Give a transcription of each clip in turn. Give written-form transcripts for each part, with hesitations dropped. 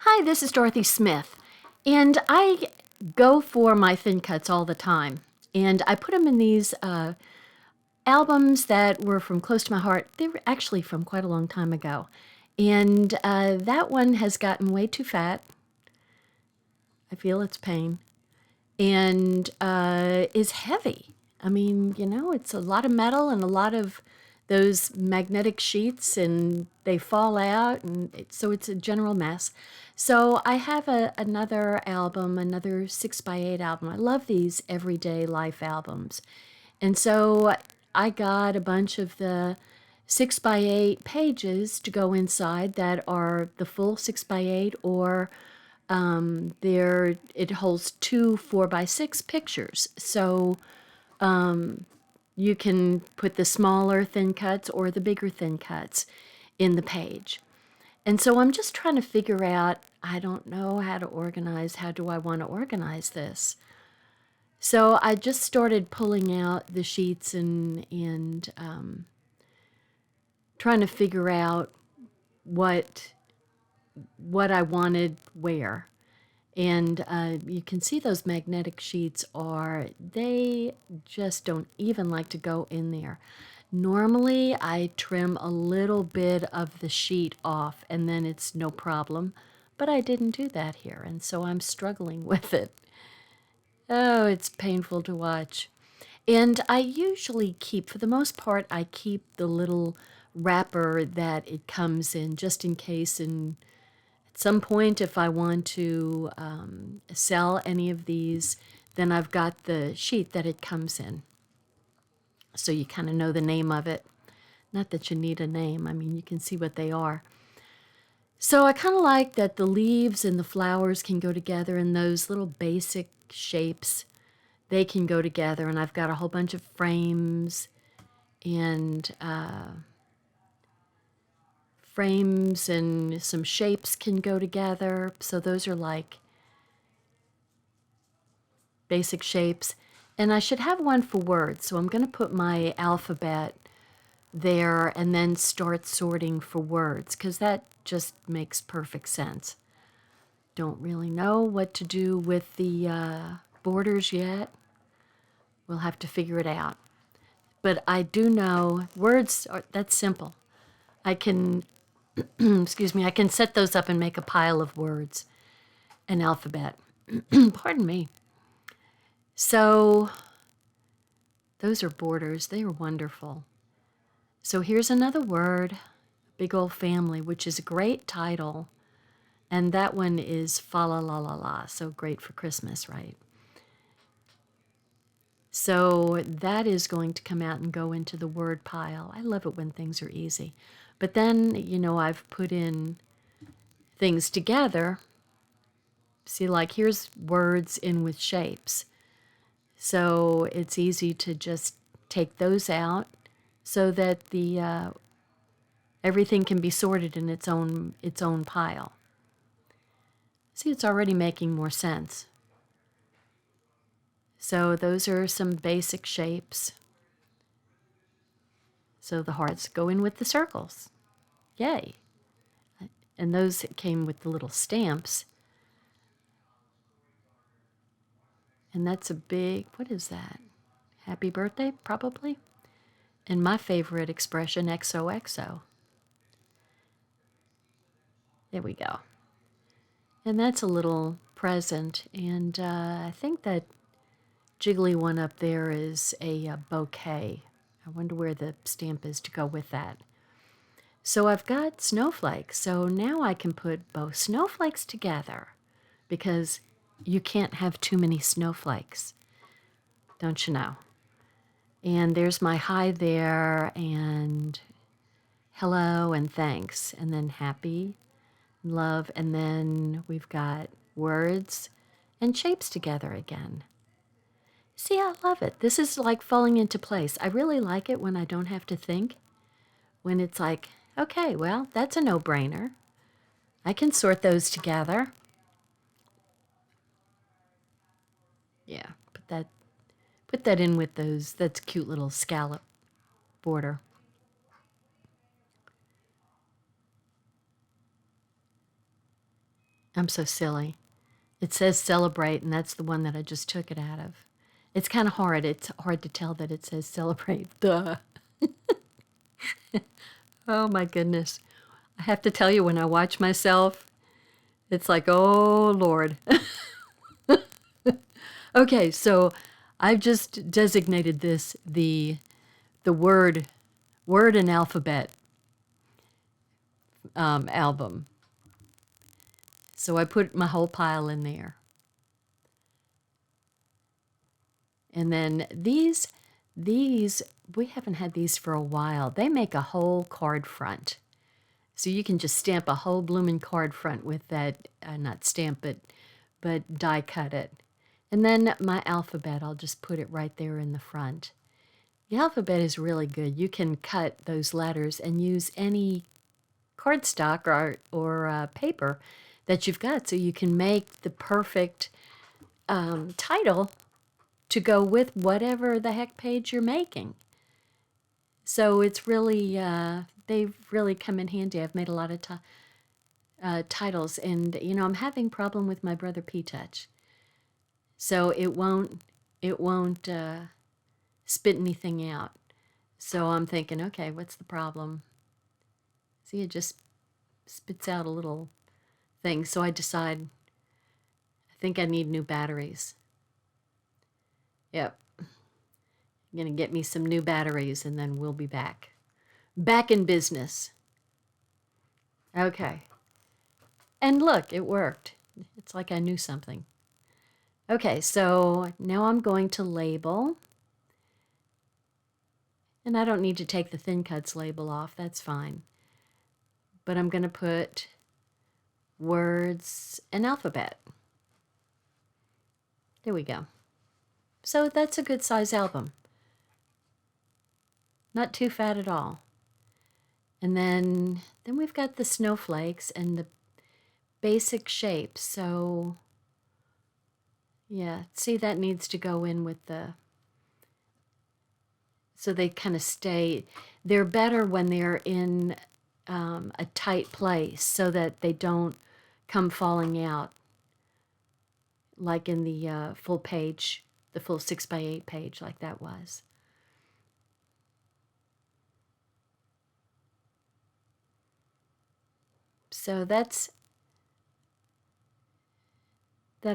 Hi, this is Dorothy Smith, and I go for my thin cuts all the time. And I put them in these albums that were from close to my heart. They were actually from quite a long time ago. And that one has gotten way too fat. I feel its pain. And is heavy. I mean, it's a lot of metal and a lot of those magnetic sheets, and they fall out, and so it's a general mess. So I have another album, another 6x8 album. I love these everyday life albums. And so I got a bunch of the 6x8 pages to go inside that are the full 6x8, or it holds two 4x6 pictures. So you can put the smaller thin cuts or the bigger thin cuts in the page. And so I'm just trying to figure out, I don't know how to organize, how do I want to organize this? So I just started pulling out the sheets and trying to figure out what I wanted where. And you can see those magnetic sheets they just don't even like to go in there. Normally, I trim a little bit of the sheet off and then it's no problem, but I didn't do that here, and so I'm struggling with it. Oh, it's painful to watch. And I usually keep, for the most part, I keep the little wrapper that it comes in just in case, and at some point, if I want to sell any of these, then I've got the sheet that it comes in. So you kind of know the name of it. Not that you need a name, I mean, you can see what they are. So I kind of like that the leaves and the flowers can go together, and those little basic shapes, they can go together. And I've got a whole bunch of frames and some shapes can go together. So those are like basic shapes. And I should have one for words, so I'm going to put my alphabet there and then start sorting for words, because that just makes perfect sense. Don't really know what to do with the borders yet. We'll have to figure it out. But I do know that's simple. I can, excuse me, I can set those up and make a pile of words, an alphabet. Pardon me. So those are borders. They are wonderful. So here's another word, Big Old Family, which is a great title. And that one is fa la la la la, so great for Christmas, right? So that is going to come out and go into the word pile. I love it when things are easy. But then, I've put in things together. See, like here's words in with shapes. So it's easy to just take those out so that the everything can be sorted in its own pile. See, it's already making more sense. So those are some basic shapes. So the hearts go in with the circles. Yay. And those came with the little stamps. And that's a big, what is that? Happy birthday, probably? And my favorite expression, XOXO. There we go. And that's a little present. And I think that jiggly one up there is a bouquet. I wonder where the stamp is to go with that. So I've got snowflakes. So now I can put both snowflakes together, because you can't have too many snowflakes, don't you know? And there's my hi there, and hello, and thanks, and then happy, love, and then we've got words and shapes together again. See, I love it. This is like falling into place. I really like it when I don't have to think, when it's like, okay, well, that's a no-brainer. I can sort those together. Yeah, put that in with those. That's a cute little scallop border. I'm so silly. It says celebrate, and that's the one that I just took it out of. It's kind of hard. It's hard to tell that it says celebrate. Duh. Oh my goodness. I have to tell you, when I watch myself, it's like, oh Lord. Okay, so I've just designated this the word and alphabet album. So I put my whole pile in there. And then these, we haven't had these for a while. They make a whole card front. So you can just stamp a whole blooming card front with that, not stamp it, but die cut it. And then my alphabet, I'll just put it right there in the front. The alphabet is really good. You can cut those letters and use any cardstock or paper that you've got, so you can make the perfect title to go with whatever the heck page you're making. So it's really, they've really come in handy. I've made a lot of titles, and I'm having a problem with my Brother P-Touch. So it won't spit anything out. So I'm thinking, okay, what's the problem? See, it just spits out a little thing. So I decide, I think I need new batteries. Yep. I'm going to get me some new batteries, and then we'll be back. Back in business. Okay. And look, it worked. It's like I knew something. Okay, so now I'm going to label. And I don't need to take the thin cuts label off. That's fine. But I'm going to put words and alphabet. There we go. So that's a good size album. Not too fat at all. And then we've got the snowflakes and the basic shapes. So yeah, see, that needs to go in with the, so they kind of stay, they're better when they're in a tight place so that they don't come falling out, like in the full page, the full 6x8 page like that was. So that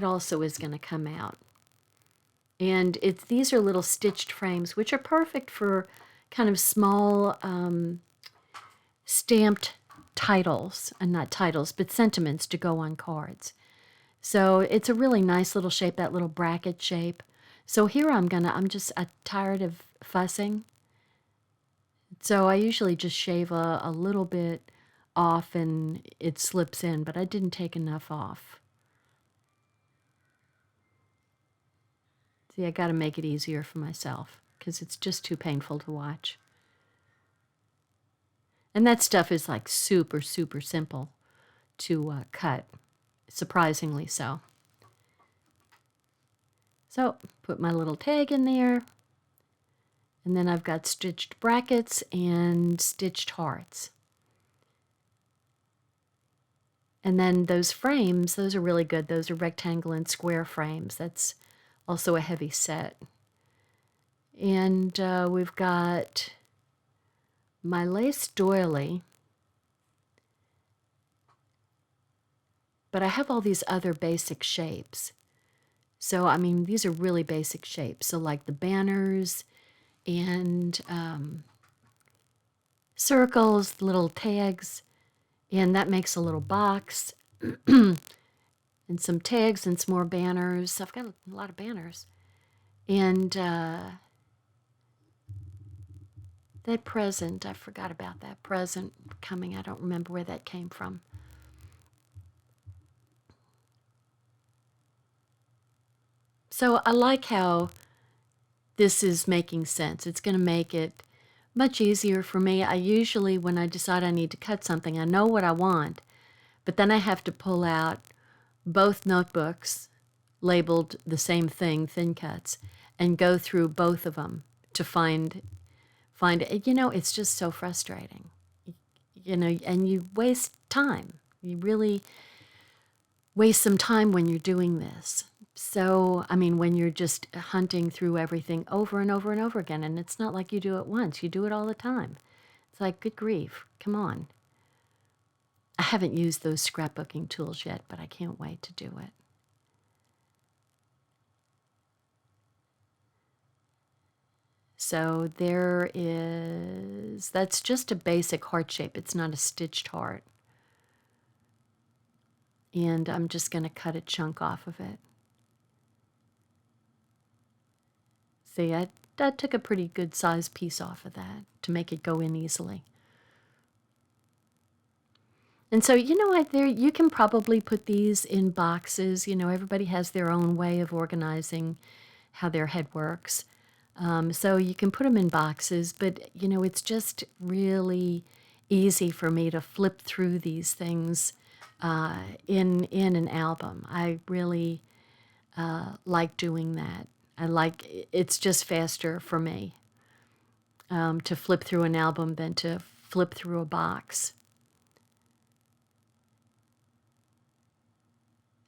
also is going to come out. And these are little stitched frames, which are perfect for kind of small stamped titles, and not titles, but sentiments to go on cards. So it's a really nice little shape, that little bracket shape. So here I'm just tired of fussing. So I usually just shave a little bit off and it slips in, but I didn't take enough off. See, I got to make it easier for myself because it's just too painful to watch. And that stuff is like super, super simple to cut, surprisingly so. So put my little tag in there. And then I've got stitched brackets and stitched hearts. And then those frames, those are really good. Those are rectangle and square frames. That's also a heavy set. And we've got my lace doily. But I have all these other basic shapes. So, I mean, these are really basic shapes. So like the banners and circles, little tags, and that makes a little box. And some tags and some more banners. I've got a lot of banners. And that present, I forgot about that present coming. I don't remember where that came from. So I like how this is making sense. It's going to make it much easier for me. I usually, when I decide I need to cut something, I know what I want, but then I have to pull out both notebooks labeled the same thing, thin cuts, and go through both of them to find it. It's just so frustrating. And you waste time. You really, waste some time when you're doing this. So, I mean, when you're just hunting through everything over and over and over again, and it's not like you do it once, you do it all the time. It's like, good grief, come on. I haven't used those scrapbooking tools yet, but I can't wait to do it. So that's just a basic heart shape. It's not a stitched heart. And I'm just going to cut a chunk off of it. See, I took a pretty good size piece off of that to make it go in easily. And so, you can probably put these in boxes. Everybody has their own way of organizing how their head works. So you can put them in boxes, but, it's just really easy for me to flip through these things in an album. I really like doing that. It's just faster for me to flip through an album than to flip through a box.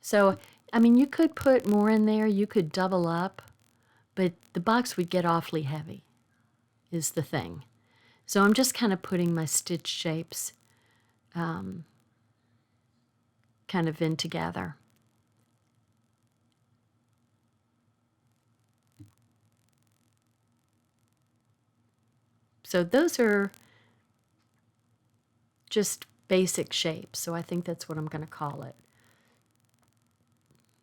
So, I mean, you could put more in there, you could double up, but the box would get awfully heavy, is the thing. So I'm just kind of putting my stitch shapes kind of in together. So those are just basic shapes, so I think that's what I'm going to call it.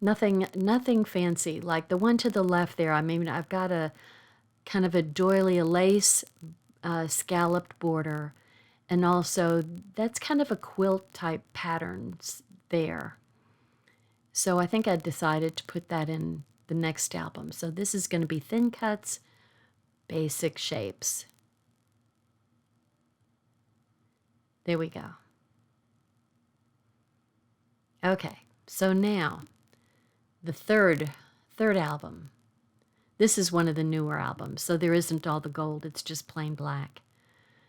Nothing fancy. Like the one to the left there, I mean, I've got a kind of a doily, a lace scalloped border, and also that's kind of a quilt type patterns there. So I think I decided to put that in the next album. So this is going to be Thin Cuts, Basic Shapes. There we go. Okay, so now the third album. This is one of the newer albums, so there isn't all the gold, it's just plain black.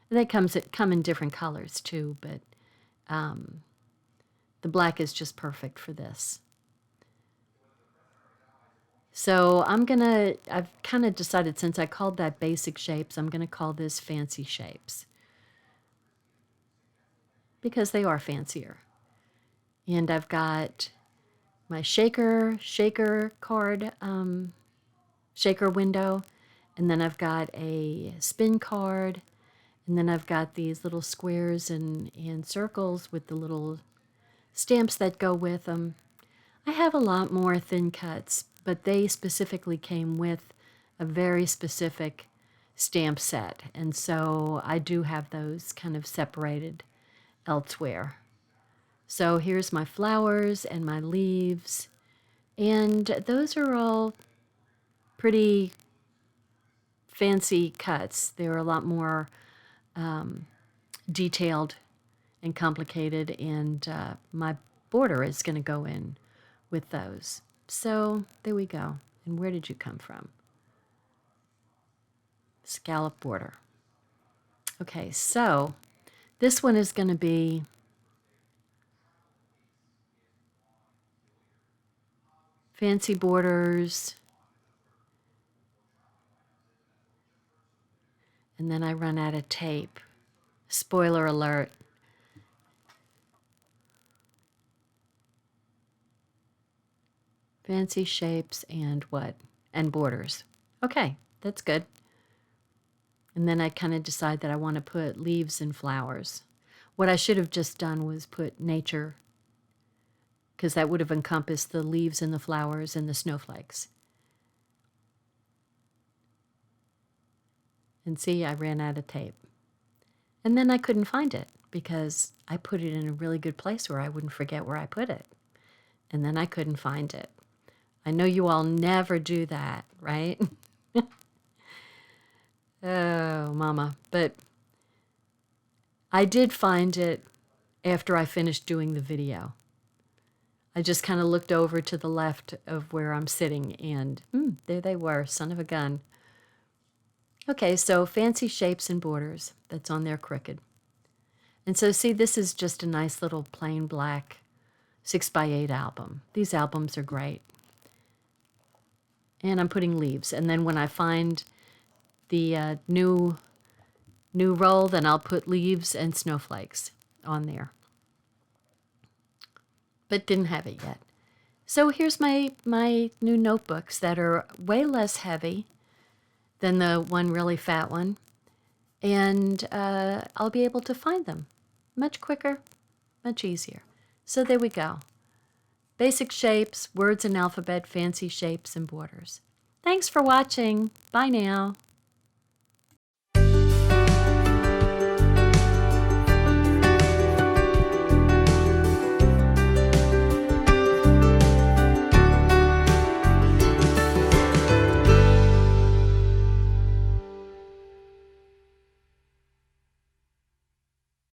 And they come in different colors too, but the black is just perfect for this. So I've kind of decided, since I called that Basic Shapes, I'm going to call this Fancy Shapes, because they are fancier. And I've got my shaker card, shaker window, and then I've got a spin card, and then I've got these little squares and circles with the little stamps that go with them. I have a lot more thin cuts, but they specifically came with a very specific stamp set, and so I do have those kind of separated elsewhere. So here's my flowers and my leaves, and those are all pretty fancy cuts. They're a lot more detailed and complicated, and my border is going to go in with those. So there we go. And where did you come from? Scallop border. Okay, so this one is going to be fancy borders. And then I run out of tape. Spoiler alert. Fancy shapes and what? And borders. Okay, that's good. And then I kind of decide that I want to put leaves and flowers. What I should have just done was put nature, because that would have encompassed the leaves and the flowers and the snowflakes. And see, I ran out of tape. And then I couldn't find it because I put it in a really good place where I wouldn't forget where I put it. And then I couldn't find it. I know you all never do that, right? Oh, mama. But I did find it after I finished doing the video. I just kind of looked over to the left of where I'm sitting, and there they were, son of a gun. Okay, so fancy shapes and borders. That's on there crooked. And so see, this is just a nice little plain black 6x8 album. These albums are great. And I'm putting leaves. And then when I find the new roll, then I'll put leaves and snowflakes on there. But didn't have it yet. So here's my new notebooks that are way less heavy than the one really fat one. And I'll be able to find them much quicker, much easier. So there we go. Basic shapes, words and alphabet, fancy shapes and borders. Thanks for watching. Bye now.